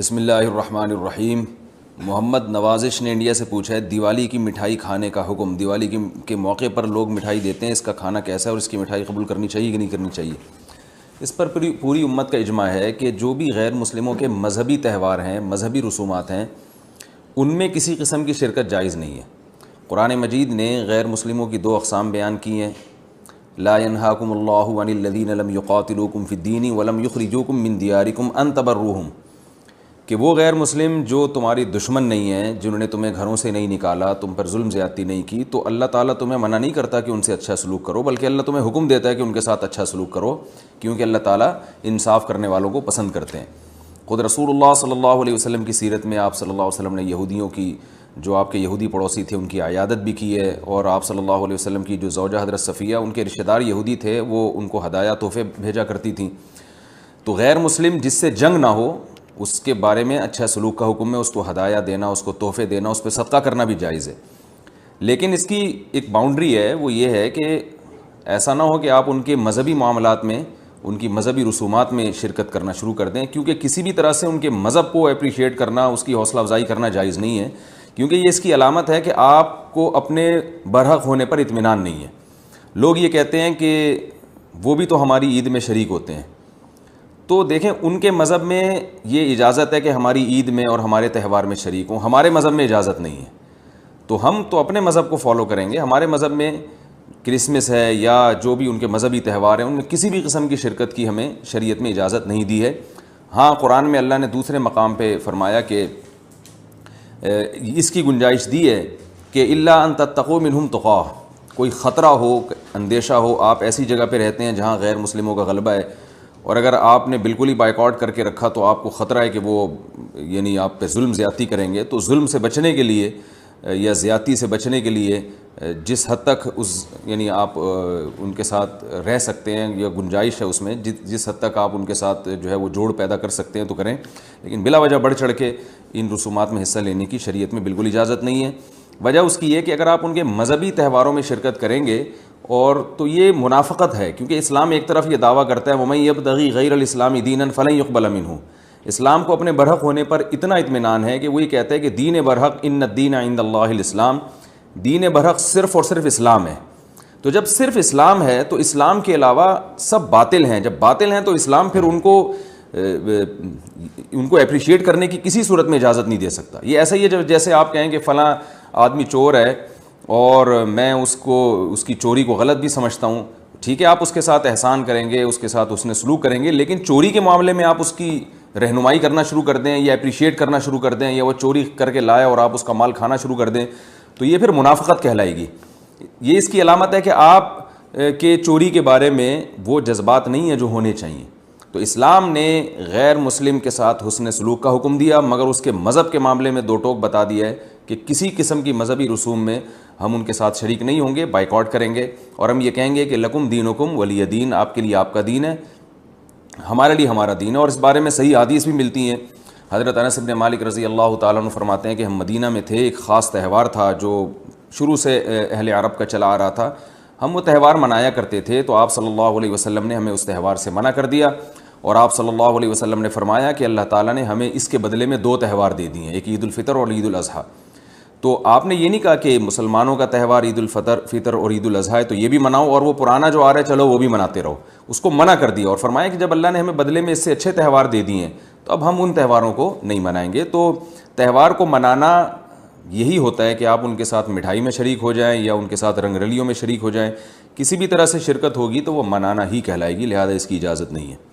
بسم اللہ الرحمن الرحیم۔ محمد نوازش نے انڈیا سے پوچھا ہے دیوالی کی مٹھائی کھانے کا حکم، دیوالی کے موقع پر لوگ مٹھائی دیتے ہیں، اس کا کھانا کیسا ہے اور اس کی مٹھائی قبول کرنی چاہیے کہ نہیں کرنی چاہیے؟ اس پر پوری امت کا اجماع ہے کہ جو بھی غیر مسلموں کے مذہبی تہوار ہیں، مذہبی رسومات ہیں، ان میں کسی قسم کی شرکت جائز نہیں ہے۔ قرآن مجید نے غیر مسلموں کی دو اقسام بیان کی ہیں، لا ينهاكم الله عن الذين لم يقاتلوكم في الدين ولم يخرجوكم من دياركم ان تبروهم، کہ وہ غیر مسلم جو تمہاری دشمن نہیں ہیں، جنہوں نے تمہیں گھروں سے نہیں نکالا، تم پر ظلم زیادتی نہیں کی، تو اللہ تعالیٰ تمہیں منع نہیں کرتا کہ ان سے اچھا سلوک کرو، بلکہ اللہ تمہیں حکم دیتا ہے کہ ان کے ساتھ اچھا سلوک کرو، کیونکہ اللہ تعالیٰ انصاف کرنے والوں کو پسند کرتے ہیں۔ خود رسول اللہ صلی اللہ علیہ وسلم کی سیرت میں آپ صلی اللہ علیہ وسلم نے یہودیوں کی، جو آپ کے یہودی پڑوسی تھے، ان کی عیادت بھی کی ہے، اور آپ صلی اللہ علیہ وسلم کی جو زوجہ حضرت صفیہ، ان کے رشتہ دار یہودی تھے، وہ ان کو ہدایہ تحفے بھیجا کرتی تھیں۔ تو غیر مسلم جس سے جنگ نہ ہو اس کے بارے میں اچھا سلوک کا حکم ہے، اس کو ہدایہ دینا، اس کو تحفے دینا، اس پہ صدقہ کرنا بھی جائز ہے، لیکن اس کی ایک باؤنڈری ہے، وہ یہ ہے کہ ایسا نہ ہو کہ آپ ان کے مذہبی معاملات میں، ان کی مذہبی رسومات میں شرکت کرنا شروع کر دیں، کیونکہ کسی بھی طرح سے ان کے مذہب کو اپریشیٹ کرنا، اس کی حوصلہ افزائی کرنا جائز نہیں ہے، کیونکہ یہ اس کی علامت ہے کہ آپ کو اپنے برحق ہونے پر اطمینان نہیں ہے۔ لوگ یہ کہتے ہیں کہ وہ بھی تو ہماری عید میں شریک ہوتے ہیں، تو دیکھیں ان کے مذہب میں یہ اجازت ہے کہ ہماری عید میں اور ہمارے تہوار میں شریک ہوں، ہمارے مذہب میں اجازت نہیں ہے، تو ہم تو اپنے مذہب کو فالو کریں گے۔ ہمارے مذہب میں کرسمس ہے یا جو بھی ان کے مذہبی تہوار ہیں، ان میں کسی بھی قسم کی شرکت کی ہمیں شریعت میں اجازت نہیں دی ہے۔ ہاں، قرآن میں اللہ نے دوسرے مقام پہ فرمایا کہ اس کی گنجائش دی ہے کہ الا ان تتقوا منہم تقاہ، کوئی خطرہ ہو، اندیشہ ہو، آپ ایسی جگہ پہ رہتے ہیں جہاں غیر مسلموں کا غلبہ ہے، اور اگر آپ نے بالکل ہی بائیکاٹ کر کے رکھا تو آپ کو خطرہ ہے کہ وہ یعنی آپ پہ ظلم زیادتی کریں گے، تو ظلم سے بچنے کے لیے یا زیادتی سے بچنے کے لیے جس حد تک یعنی آپ ان کے ساتھ رہ سکتے ہیں یا گنجائش ہے اس میں، جس حد تک آپ ان کے ساتھ جو ہے وہ جوڑ پیدا کر سکتے ہیں تو کریں، لیکن بلا وجہ بڑھ چڑھ کے ان رسومات میں حصہ لینے کی شریعت میں بالکل اجازت نہیں ہے۔ وجہ اس کی یہ کہ اگر آپ ان کے مذہبی تہواروں میں شرکت کریں گے اور تو یہ منافقت ہے، کیونکہ اسلام ایک طرف یہ دعویٰ کرتا ہے وَمَن يَبْتَغِي غَيْرَ الْإِسْلَامِ دِينًا فَلَن يُقْبَلَ مِنْهُ، اسلام کو اپنے برحق ہونے پر اتنا اطمینان ہے کہ وہ یہ کہتا ہے کہ دین برحق ان الدین عند اللہ الاسلام، دین برحق صرف اور صرف اسلام ہے۔ تو جب صرف اسلام ہے تو اسلام کے علاوہ سب باطل ہیں، جب باطل ہیں تو اسلام پھر ان کو اپریشیٹ کرنے کی کسی صورت میں اجازت نہیں دے سکتا۔ یہ ایسا ہی ہے جیسے آپ کہیں کہ فلاں آدمی چور ہے اور میں اس کی چوری کو غلط بھی سمجھتا ہوں، ٹھیک ہے، آپ اس کے ساتھ احسان کریں گے، اس کے ساتھ حسن سلوک کریں گے، لیکن چوری کے معاملے میں آپ اس کی رہنمائی کرنا شروع کر دیں یا اپریشیٹ کرنا شروع کر دیں، یا وہ چوری کر کے لائے اور آپ اس کا مال کھانا شروع کر دیں، تو یہ پھر منافقت کہلائے گی۔ یہ اس کی علامت ہے کہ آپ کے چوری کے بارے میں وہ جذبات نہیں ہیں جو ہونے چاہیے۔ تو اسلام نے غیر مسلم کے ساتھ حسن سلوک کا حکم دیا، مگر اس کے مذہب کے معاملے میں دو ٹوک بتا دیا ہے کہ کسی قسم کی مذہبی رسوم میں ہم ان کے ساتھ شریک نہیں ہوں گے، بائیکاٹ کریں گے، اور ہم یہ کہیں گے کہ لکم دینکم ولی دین، آپ کے لیے آپ کا دین ہے، ہمارے لیے ہمارا دین ہے۔ اور اس بارے میں صحیح حدیث بھی ملتی ہیں۔ حضرت انس بن مالک رضی اللہ تعالیٰ عنہ فرماتے ہیں کہ ہم مدینہ میں تھے، ایک خاص تہوار تھا جو شروع سے اہل عرب کا چلا آ رہا تھا، ہم وہ تہوار منایا کرتے تھے، تو آپ صلی اللہ علیہ وسلم نے ہمیں اس تہوار سے منع کر دیا، اور آپ صلی اللہ علیہ وسلم نے فرمایا کہ اللہ تعالیٰ نے ہمیں اس کے بدلے میں دو تہوار دے دیے ہیں، ایک عید الفطر اور عید الاضحیٰ۔ تو آپ نے یہ نہیں کہا کہ مسلمانوں کا تہوار عید الفطر اور عید الاضحیٰ ہے تو یہ بھی مناؤ، اور وہ پرانا جو آ رہا ہے چلو وہ بھی مناتے رہو، اس کو منع کر دیا، اور فرمایا کہ جب اللہ نے ہمیں بدلے میں اس سے اچھے تہوار دے دیے ہیں تو اب ہم ان تہواروں کو نہیں منائیں گے۔ تو تہوار کو منانا یہی ہوتا ہے کہ آپ ان کے ساتھ مٹھائی میں شریک ہو جائیں یا ان کے ساتھ رنگ رلیوں میں شریک ہو جائیں، کسی بھی طرح سے شرکت ہوگی تو وہ منانا ہی کہلائے گی، لہذا اس کی اجازت نہیں ہے۔